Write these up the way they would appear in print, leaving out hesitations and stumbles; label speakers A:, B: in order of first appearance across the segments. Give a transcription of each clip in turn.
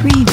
A: Preview.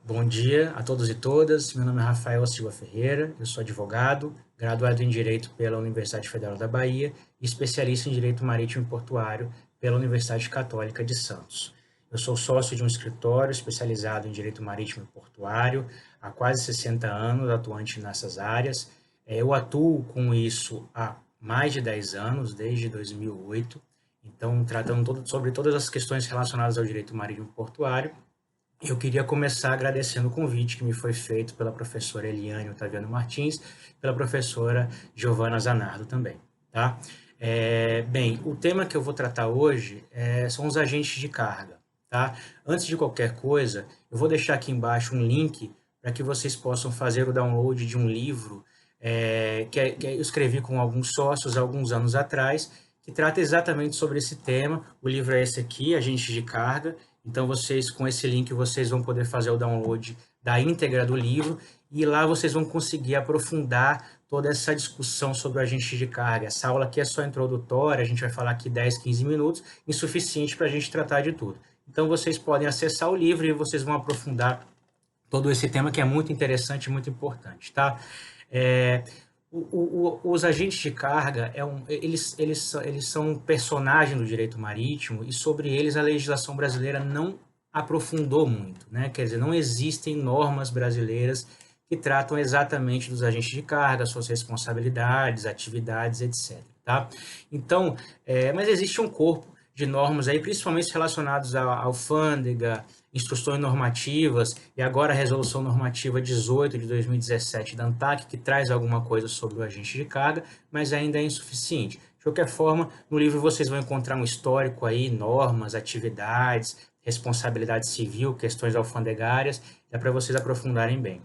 B: Bom dia a todos e todas, meu nome é Rafael Silva Ferreira, eu sou advogado, graduado em Direito pela Universidade Federal da Bahia e especialista em Direito Marítimo e Portuário pela Universidade Católica de Santos. Eu sou sócio de um escritório especializado em Direito Marítimo e Portuário há quase 60 anos, atuante nessas áreas. Eu atuo com isso há mais de 10 anos, desde 2008, então tratando sobre todas as questões relacionadas ao Direito Marítimo e Portuário. Eu queria começar agradecendo o convite que me foi feito pela professora Eliane Otaviano Martins, pela professora Giovana Zanardo também, tá? Bem, o tema que eu vou tratar hoje são os agentes de carga, tá? Antes de qualquer coisa, eu vou deixar aqui embaixo um link para que vocês possam fazer o download de um livro que eu escrevi com alguns sócios há alguns anos atrás, que trata exatamente sobre esse tema. O livro é esse aqui, Agentes de Carga. Então, vocês, com esse link, vocês vão poder fazer o download da íntegra do livro e lá vocês vão conseguir aprofundar toda essa discussão sobre o agente de carga. Essa aula aqui é só introdutória, a gente vai falar aqui 10, 15 minutos, insuficiente para a gente tratar de tudo. Então, vocês podem acessar o livro e vocês vão aprofundar todo esse tema que é muito interessante e muito importante, tá? Os agentes de carga, eles são um personagem do direito marítimo e sobre eles a legislação brasileira não aprofundou muito, né? Quer dizer, não existem normas brasileiras que tratam exatamente dos agentes de carga, suas responsabilidades, atividades, etc. Tá? Então, mas existe um corpo de normas aí, principalmente relacionados à alfândega, instruções normativas e agora a Resolução Normativa 18 de 2017 da ANTAC, que traz alguma coisa sobre o agente de carga, mas ainda é insuficiente. De qualquer forma, no livro vocês vão encontrar um histórico aí, normas, atividades, responsabilidade civil, questões alfandegárias, dá para vocês aprofundarem bem.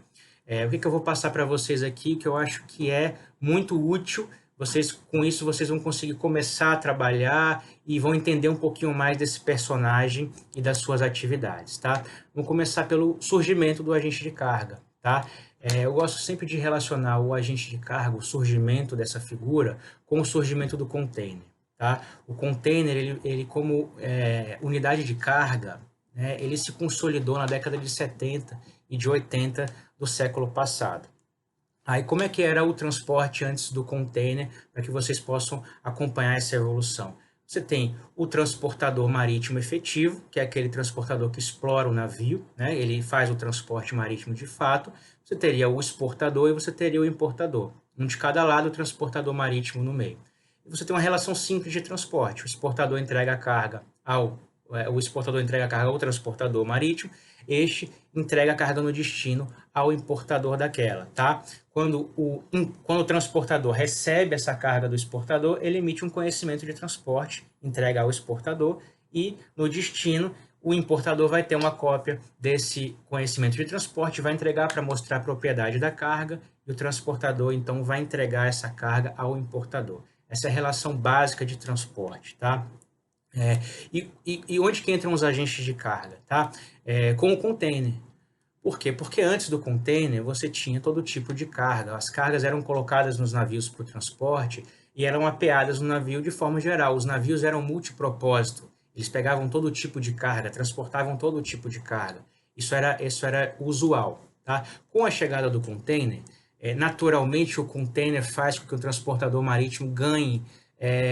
B: O que eu vou passar para vocês aqui, que eu acho que é muito útil. Com isso, vocês vão conseguir começar a trabalhar e vão entender um pouquinho mais desse personagem e das suas atividades, tá? Vamos começar pelo surgimento do agente de carga, tá? Eu gosto sempre de relacionar o agente de carga, o surgimento dessa figura, com o surgimento do container, tá? O container, ele como unidade de carga, né, ele se consolidou na década de 70 e de 80 do século passado. Aí, como é que era o transporte antes do container, para que vocês possam acompanhar essa evolução? Você tem o transportador marítimo efetivo, que é aquele transportador que explora o navio, né? Ele faz o transporte marítimo de fato. Você teria o exportador e você teria o importador. Um de cada lado, o transportador marítimo no meio. E você tem uma relação simples de transporte. O exportador entrega a carga ao transportador marítimo, este entrega a carga no destino ao importador daquela, tá? Quando o transportador recebe essa carga do exportador, ele emite um conhecimento de transporte, entrega ao exportador e no destino o importador vai ter uma cópia desse conhecimento de transporte, vai entregar para mostrar a propriedade da carga e o transportador então vai entregar essa carga ao importador. Essa é a relação básica de transporte, tá? E onde que entram os agentes de carga, tá? Com o container. Por quê? Porque antes do container você tinha todo tipo de carga. As cargas eram colocadas nos navios para o transporte e eram apeadas no navio de forma geral. Os navios eram multipropósito. Eles pegavam todo tipo de carga, transportavam todo tipo de carga. Isso era usual, tá? Com a chegada do container, naturalmente o container faz com que o transportador marítimo ganhe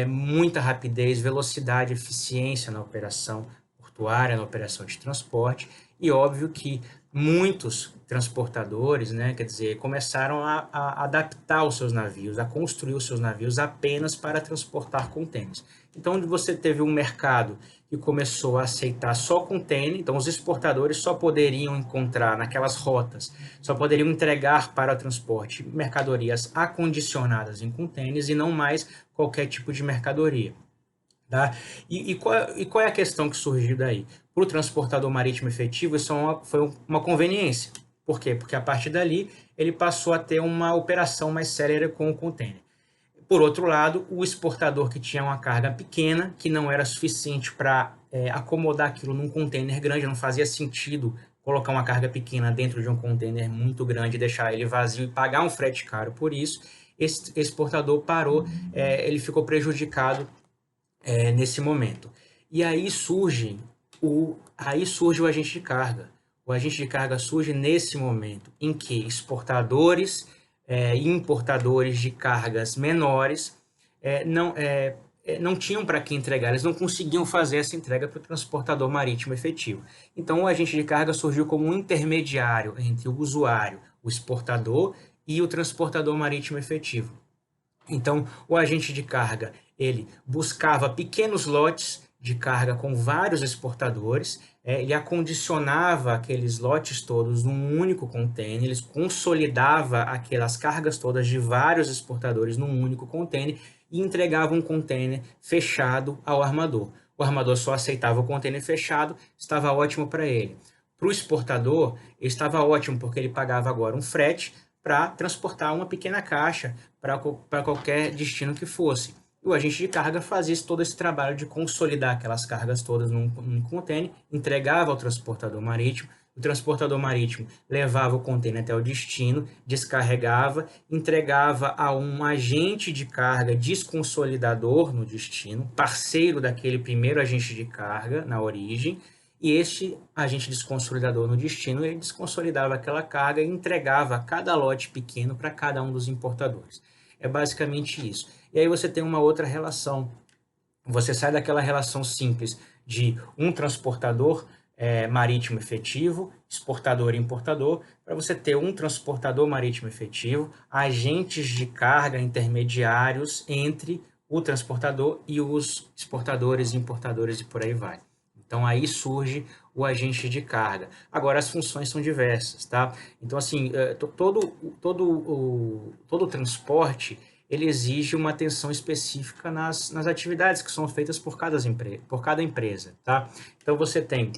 B: muita rapidez, velocidade, eficiência na operação portuária, na operação de transporte, e óbvio que muitos transportadores, né, quer dizer, começaram a adaptar os seus navios, a construir os seus navios apenas para transportar contêineres. Então, você teve um mercado que começou a aceitar só container, então os exportadores só poderiam encontrar naquelas rotas, só poderiam entregar para o transporte mercadorias acondicionadas em contêineres e não mais qualquer tipo de mercadoria. Tá? Qual é a questão que surgiu daí? Para o transportador marítimo efetivo, isso foi uma conveniência. Por quê? Porque a partir dali ele passou a ter uma operação mais séria com o container. Por outro lado, o exportador que tinha uma carga pequena, que não era suficiente para acomodar aquilo num container grande, não fazia sentido colocar uma carga pequena dentro de um container muito grande, deixar ele vazio e pagar um frete caro por isso, esse exportador parou, ele ficou prejudicado nesse momento. E aí surge o agente de carga. O agente de carga surge nesse momento em que exportadores e importadores de cargas menores não tinham para que entregar, eles não conseguiam fazer essa entrega para o transportador marítimo efetivo. Então, o agente de carga surgiu como um intermediário entre o usuário, o exportador e o transportador marítimo efetivo. Então, o agente de carga, ele buscava pequenos lotes de carga com vários exportadores, ele acondicionava aqueles lotes todos num único container, ele consolidava aquelas cargas todas de vários exportadores num único container e entregava um container fechado ao armador. O armador só aceitava o container fechado, estava ótimo para ele. Para o exportador, estava ótimo porque ele pagava agora um frete para transportar uma pequena caixa para qualquer destino que fosse. E o agente de carga fazia todo esse trabalho de consolidar aquelas cargas todas num container, entregava ao transportador marítimo, o transportador marítimo levava o container até o destino, descarregava, entregava a um agente de carga desconsolidador no destino, parceiro daquele primeiro agente de carga na origem, e este agente desconsolidador no destino, ele desconsolidava aquela carga e entregava cada lote pequeno para cada um dos importadores. É basicamente isso. E aí você tem uma outra relação. Você sai daquela relação simples de um transportador marítimo efetivo, exportador e importador, para você ter um transportador marítimo efetivo, agentes de carga intermediários entre o transportador e os exportadores e importadores e por aí vai. Então, aí surge o agente de carga. Agora, as funções são diversas, tá? Então, assim, todo o transporte, ele exige uma atenção específica nas atividades que são feitas por cada empresa, tá? Então, você tem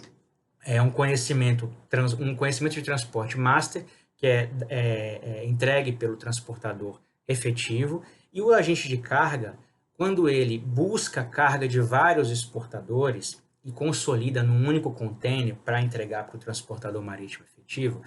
B: um conhecimento de transporte master, que é entregue pelo transportador efetivo, e o agente de carga, quando ele busca carga de vários exportadores e consolida num único container para entregar para o transportador marítimo efetivo,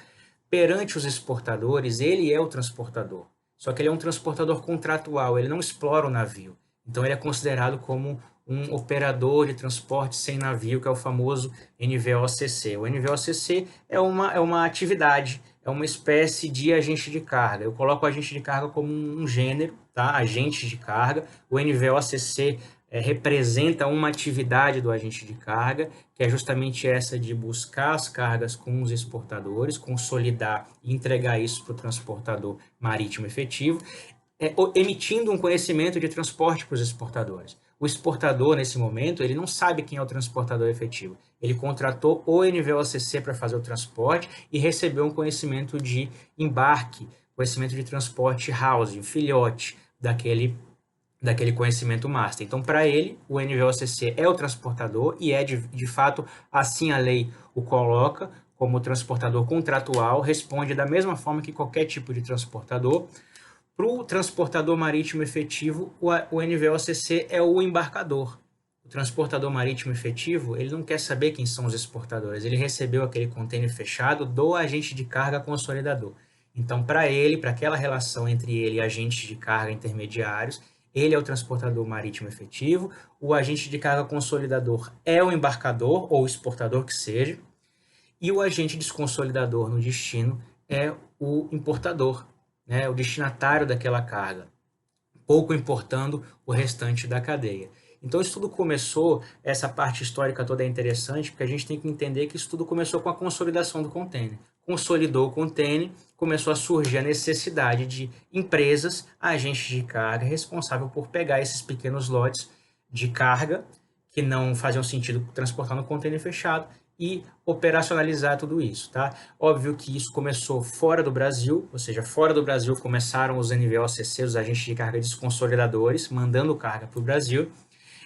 B: perante os exportadores, ele é o transportador. Só que ele é um transportador contratual, ele não explora o navio. Então, ele é considerado como um operador de transporte sem navio, que é o famoso NVOCC. O NVOCC é uma atividade, é uma espécie de agente de carga. Eu coloco o agente de carga como um gênero, tá? Agente de carga. O NVOCC representa uma atividade do agente de carga, que é justamente essa de buscar as cargas com os exportadores, consolidar e entregar isso para o transportador marítimo efetivo, emitindo um conhecimento de transporte para os exportadores. O exportador, nesse momento, ele não sabe quem é o transportador efetivo. Ele contratou o NVOCC para fazer o transporte e recebeu um conhecimento de embarque, conhecimento de transporte housing, filhote daquele conhecimento master. Então, para ele, o NVOCC é o transportador e de fato, assim a lei o coloca como transportador contratual, responde da mesma forma que qualquer tipo de transportador. Para o transportador marítimo efetivo, o NVOCC é o embarcador. O transportador marítimo efetivo, ele não quer saber quem são os exportadores, ele recebeu aquele container fechado do agente de carga consolidador. Então, para ele, para aquela relação entre ele e agentes de carga intermediários, ele é o transportador marítimo efetivo, o agente de carga consolidador é o embarcador ou exportador que seja, e o agente desconsolidador no destino é o importador, né, o destinatário daquela carga, pouco importando o restante da cadeia. Então, isso tudo começou, essa parte histórica toda é interessante, porque a gente tem que entender que isso tudo começou com a consolidação do container. Consolidou o container, começou a surgir a necessidade de empresas, agentes de carga, responsável por pegar esses pequenos lotes de carga, que não faziam sentido transportar no container fechado, e operacionalizar tudo isso, tá? Óbvio que isso começou fora do Brasil, ou seja, fora do Brasil começaram os NVOCC, os agentes de carga desconsolidadores, mandando carga para o Brasil,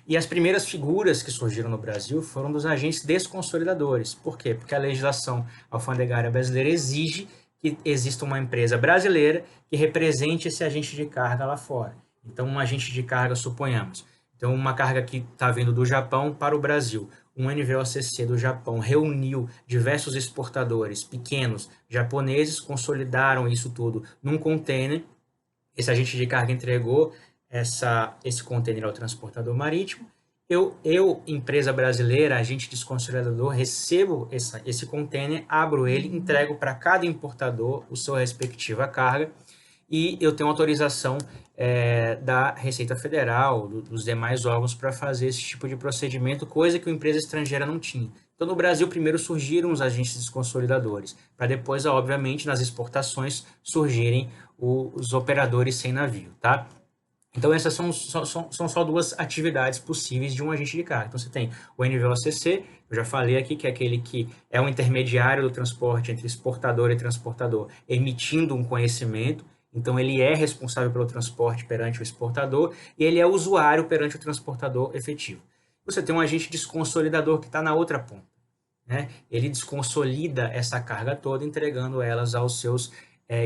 B: e as primeiras figuras que surgiram no Brasil foram dos agentes desconsolidadores. Por quê? Porque a legislação alfandegária brasileira exige que exista uma empresa brasileira que represente esse agente de carga lá fora. Então, um agente de carga, suponhamos. Então, uma carga que está vindo do Japão para o Brasil. Um NVOCC do Japão reuniu diversos exportadores pequenos japoneses, consolidaram isso tudo num container. Esse agente de carga entregou esse container ao transportador marítimo. Empresa brasileira, agente desconsolidador, recebo esse container, abro ele, entrego para cada importador a sua respectiva carga e eu tenho autorização da Receita Federal, dos demais órgãos para fazer esse tipo de procedimento, coisa que a empresa estrangeira não tinha. Então, no Brasil, primeiro surgiram os agentes desconsolidadores, para depois, obviamente, nas exportações, surgirem os operadores sem navio, tá? Então, essas são só duas atividades possíveis de um agente de carga. Então, você tem o NVOCC, eu já falei aqui, que é aquele que é o intermediário do transporte entre exportador e transportador, emitindo um conhecimento. Então, ele é responsável pelo transporte perante o exportador e ele é usuário perante o transportador efetivo. Você tem um agente desconsolidador que está na outra ponta, né? Ele desconsolida essa carga toda, entregando elas aos seus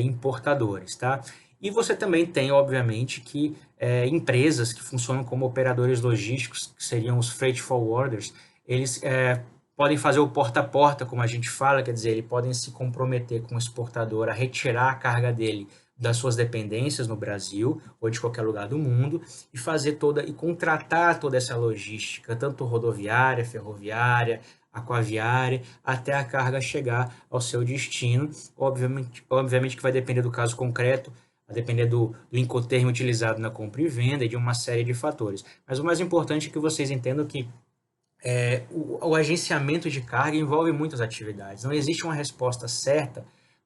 B: importadores, tá? E você também tem, obviamente, que empresas que funcionam como operadores logísticos, que seriam os freight forwarders, eles podem fazer o porta a porta, como a gente fala, quer dizer, eles podem se comprometer com o exportador a retirar a carga dele das suas dependências no Brasil ou de qualquer lugar do mundo e contratar toda essa logística, tanto rodoviária, ferroviária, aquaviária, até a carga chegar ao seu destino. Obviamente que vai depender do caso concreto, vai depender do Incoterm utilizado na compra e venda e de uma série de fatores. Mas o mais importante é que vocês entendam que o agenciamento de carga envolve muitas atividades. Não existe uma resposta certa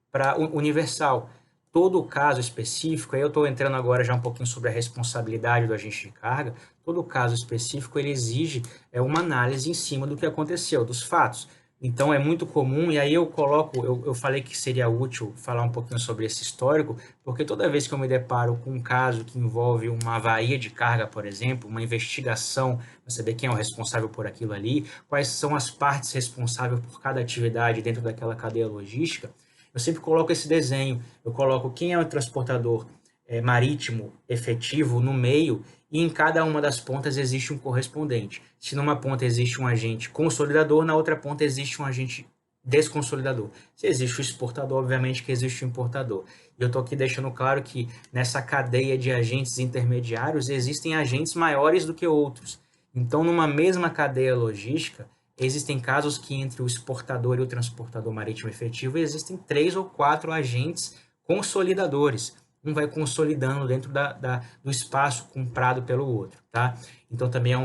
B: para universal. Todo caso específico, aí eu estou entrando agora já um pouquinho sobre a responsabilidade do agente de carga, todo caso específico ele exige uma análise em cima do que aconteceu, dos fatos. Então é muito comum, e aí eu falei que seria útil falar um pouquinho sobre esse histórico, porque toda vez que eu me deparo com um caso que envolve uma avaria de carga, por exemplo, uma investigação, para saber quem é o responsável por aquilo ali, quais são as partes responsáveis por cada atividade dentro daquela cadeia logística, eu sempre coloco esse desenho, eu coloco quem é o transportador marítimo efetivo no meio e em cada uma das pontas existe um correspondente. Se numa ponta existe um agente consolidador, na outra ponta existe um agente desconsolidador. Se existe o exportador, obviamente que existe o importador. E eu estou aqui deixando claro que nessa cadeia de agentes intermediários existem agentes maiores do que outros. Então, numa mesma cadeia logística, existem casos que entre o exportador e o transportador marítimo efetivo existem 3 ou 4 agentes consolidadores. Um vai consolidando dentro do espaço comprado pelo outro, tá? Então também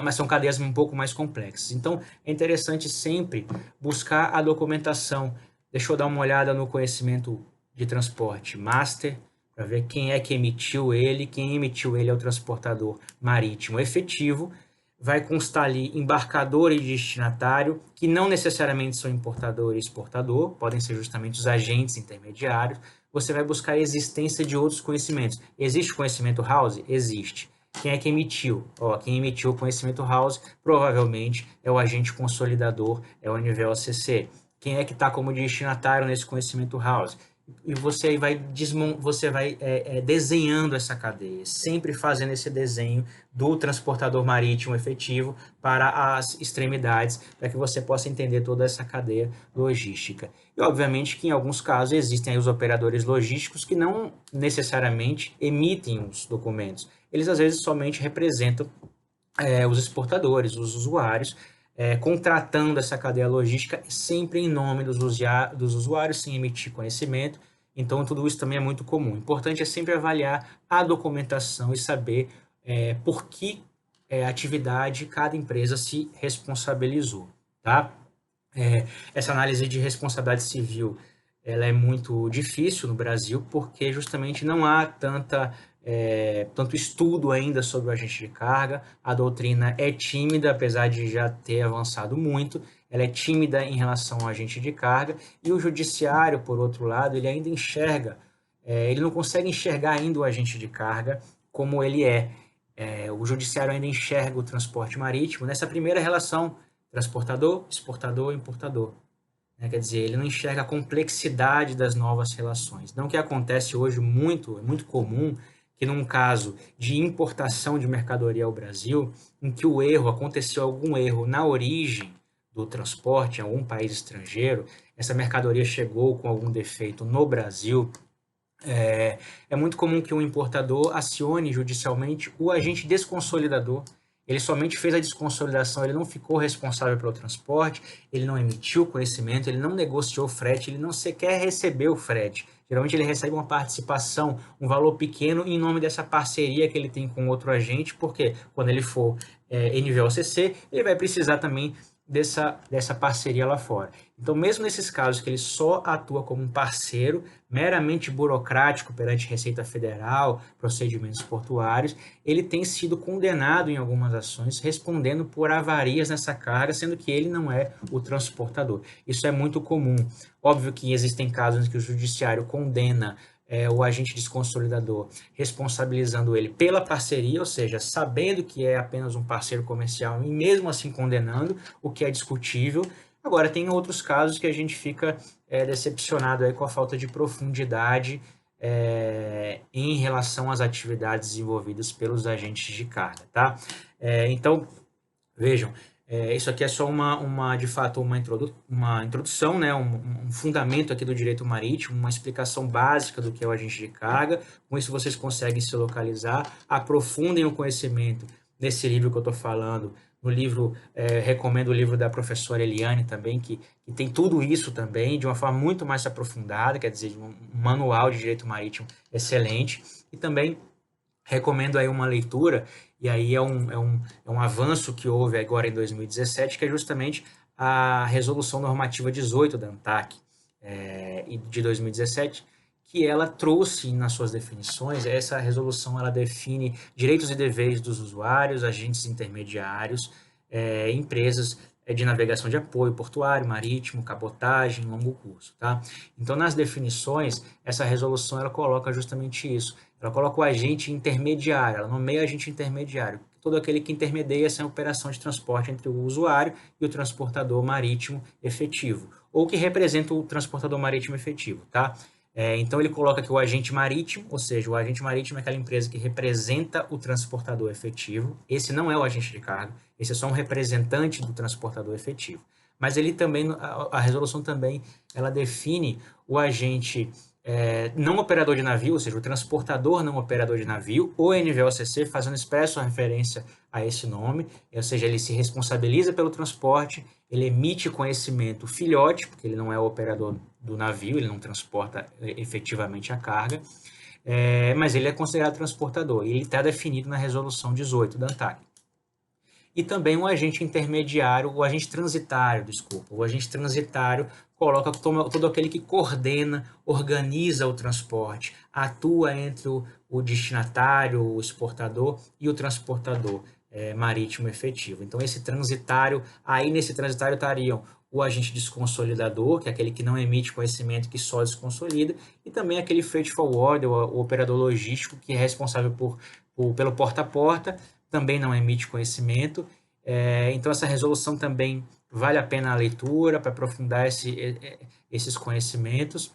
B: mas são cadeias um pouco mais complexas. Então é interessante sempre buscar a documentação. Deixa eu dar uma olhada no conhecimento de transporte master, para ver quem é que emitiu ele. Quem emitiu ele é o transportador marítimo efetivo. Vai constar ali embarcador e destinatário, que não necessariamente são importador e exportador, podem ser justamente os agentes intermediários. Você vai buscar a existência de outros conhecimentos. Existe conhecimento house? Existe. Quem é que emitiu? Quem emitiu o conhecimento house provavelmente é o agente consolidador, é o NVOCC. Quem é que está como destinatário nesse conhecimento house? E você vai desenhando essa cadeia, sempre fazendo esse desenho do transportador marítimo efetivo para as extremidades, para que você possa entender toda essa cadeia logística. E, obviamente, que em alguns casos existem aí os operadores logísticos que não necessariamente emitem os documentos. Eles, às vezes, somente representam os exportadores, os usuários, contratando essa cadeia logística sempre em nome dos usuários, sem emitir conhecimento. Então, tudo isso também é muito comum. O importante é sempre avaliar a documentação e saber por que atividade cada empresa se responsabilizou, tá? Essa análise de responsabilidade civil ela é muito difícil no Brasil porque justamente não há tanto estudo ainda sobre o agente de carga, a doutrina é tímida, apesar de já ter avançado muito, ela é tímida em relação ao agente de carga, e o judiciário, por outro lado, ele ainda enxerga, ele não consegue enxergar ainda o agente de carga como ele é. O judiciário ainda enxerga o transporte marítimo nessa primeira relação transportador, exportador, importador. Quer dizer, ele não enxerga a complexidade das novas relações. Não que acontece hoje muito, é muito comum que num caso de importação de mercadoria ao Brasil, em que o erro, aconteceu algum erro na origem do transporte em algum país estrangeiro, essa mercadoria chegou com algum defeito no Brasil, é muito comum que um importador acione judicialmente o agente desconsolidador. Ele somente fez a desconsolidação, ele não ficou responsável pelo transporte, ele não emitiu conhecimento, ele não negociou frete, ele não sequer recebeu o frete. Geralmente ele recebe uma participação, um valor pequeno em nome dessa parceria que ele tem com outro agente, porque quando ele for NVOCC, ele vai precisar também dessa parceria lá fora. Então, mesmo nesses casos que ele só atua como um parceiro, meramente burocrático perante Receita Federal, procedimentos portuários, ele tem sido condenado em algumas ações, respondendo por avarias nessa carga, sendo que ele não é o transportador. Isso é muito comum. Óbvio que existem casos em que o judiciário condena o agente desconsolidador, responsabilizando ele pela parceria, ou seja, sabendo que é apenas um parceiro comercial e mesmo assim condenando, o que é discutível. Agora, tem outros casos que a gente fica decepcionado aí com a falta de profundidade em relação às atividades desenvolvidas pelos agentes de carga, tá? Então, vejam, isso aqui é só de fato, uma introdução, né, um fundamento aqui do direito marítimo, uma explicação básica do que é o agente de carga. Com isso vocês conseguem se localizar, aprofundem o conhecimento nesse livro que eu estou falando. No livro, recomendo o livro da professora Eliane também, que tem tudo isso também, de uma forma muito mais aprofundada, quer dizer, um manual de direito marítimo excelente. E também recomendo aí uma leitura, e aí é um avanço que houve agora em 2017, que é justamente a Resolução Normativa 18 da ANTAC, de 2017, que ela trouxe nas suas definições, essa resolução ela define direitos e deveres dos usuários, agentes intermediários, empresas de navegação de apoio, portuário, marítimo, cabotagem, longo curso, tá? Então, nas definições, essa resolução ela coloca justamente isso. Ela coloca o agente intermediário, ela nomeia agente intermediário, todo aquele que intermedia essa operação de transporte entre o usuário e o transportador marítimo efetivo, ou que representa o transportador marítimo efetivo, tá? Então, ele coloca que o agente marítimo, ou seja, o agente marítimo é aquela empresa que representa o transportador efetivo. Esse não é o agente de carga, esse é só um representante do transportador efetivo. Mas ele também, a resolução também, ela define o agente não operador de navio, ou seja, o transportador não operador de navio, ou NVOCC, fazendo expressa referência a esse nome, ou seja, ele se responsabiliza pelo transporte, ele emite conhecimento filhote, porque ele não é o operador do navio, ele não transporta efetivamente a carga, mas ele é considerado transportador, e ele está definido na resolução 18 da ANTAC. E também um agente intermediário, o agente transitário, desculpa. O agente transitário coloca todo aquele que coordena, organiza o transporte, atua entre o destinatário, o exportador e o transportador marítimo efetivo. Então, esse transitário, aí nesse transitário estariam o agente desconsolidador, que é aquele que não emite conhecimento, que só desconsolida, e também aquele freight forwarder, o operador logístico, que é responsável pelo porta a porta, também não emite conhecimento. Então, essa resolução também vale a pena a leitura para aprofundar esses conhecimentos.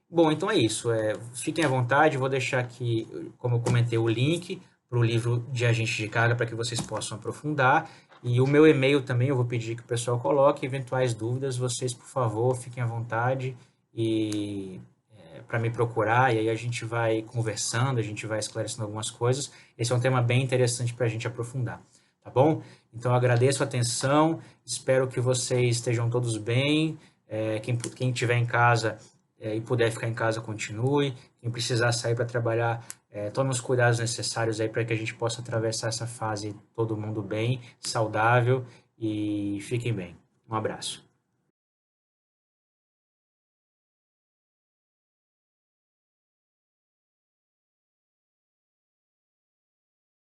B: Bom, então é isso. Fiquem à vontade, vou deixar aqui, como eu comentei, o link para o livro de agente de carga para que vocês possam aprofundar. E o meu e-mail também eu vou pedir que o pessoal coloque. Eventuais dúvidas, vocês, por favor, fiquem à vontade e para me procurar, e aí a gente vai conversando, a gente vai esclarecendo algumas coisas. Esse é um tema bem interessante para a gente aprofundar, tá bom? Então, eu agradeço a atenção, espero que vocês estejam todos bem, quem estiver em casa e puder ficar em casa, continue, quem precisar sair para trabalhar, tome os cuidados necessários aí para que a gente possa atravessar essa fase todo mundo bem, saudável, e fiquem bem. Um abraço.